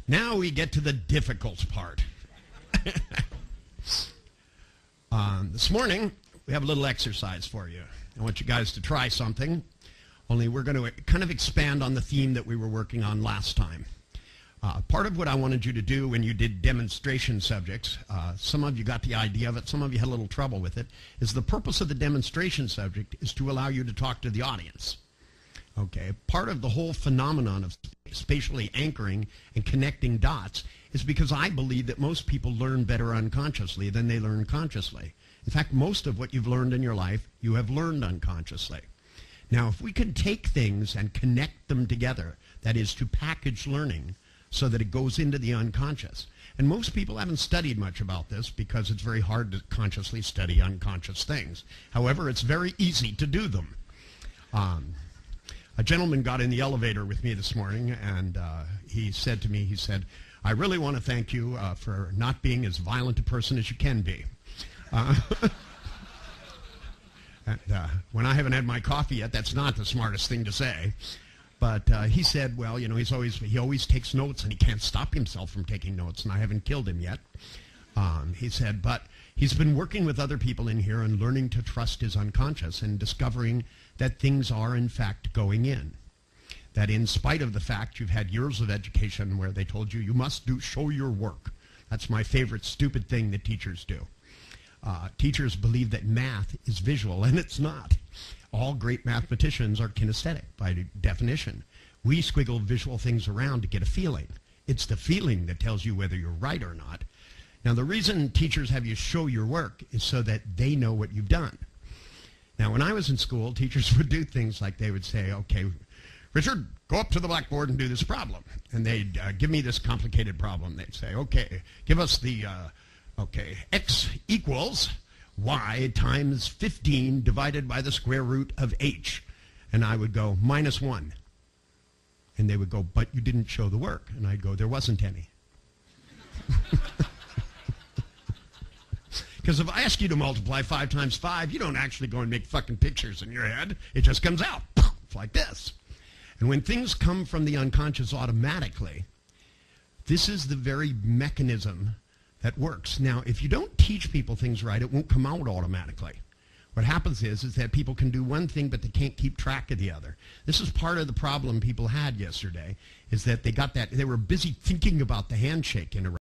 Now we get to the difficult part. This morning, we have a little exercise for you. I want you guys to try something, only we're going to kind of expand on the theme that we were working on last time. Part of what I wanted you to do when you did demonstration subjects, some of you got the idea of it, some of you had a little trouble with it, is the purpose of the demonstration subject is to allow you to talk to the audience. Okay, part of the whole phenomenon of spatially anchoring and connecting dots is because I believe that most people learn better unconsciously than they learn consciously. In fact, most of what you've learned in your life, you have learned unconsciously. Now, if we can take things and connect them together, that is to package learning so that it goes into the unconscious. And most people haven't studied much about this because it's very hard to consciously study unconscious things. However, it's very easy to do them. A gentleman got in the elevator with me this morning, and he said to me, he said, I really want to thank you for not being as violent a person as you can be. And, when I haven't had my coffee yet, that's not the smartest thing to say. But he said, well, you know, he always takes notes, and he can't stop himself from taking notes, and I haven't killed him yet. He said, but he's been working with other people in here and learning to trust his unconscious and discovering that things are, in fact, going in. That in spite of the fact you've had years of education where they told you, you must show your work. That's my favorite stupid thing that teachers do. Teachers believe that math is visual, and it's not. All great mathematicians are kinesthetic by definition. We squiggle visual things around to get a feeling. It's the feeling that tells you whether you're right or not. Now, the reason teachers have you show your work is so that they know what you've done. Now, when I was in school, teachers would do things like they would say, okay, Richard, go up to the blackboard and do this problem. And they'd give me this complicated problem. They'd say, okay, give us the, x equals y times 15 divided by the square root of h. And I would go, -1. And they would go, but you didn't show the work. And I'd go, there wasn't any. Because if I ask you to multiply 5 times 5, you don't actually go and make fucking pictures in your head. It just comes out. It's like this. And when things come from the unconscious automatically, this is the very mechanism that works. Now, if you don't teach people things right, it won't come out automatically. What happens is that people can do one thing, but they can't keep track of the other. This is part of the problem people had yesterday, is that they were busy thinking about the handshake in a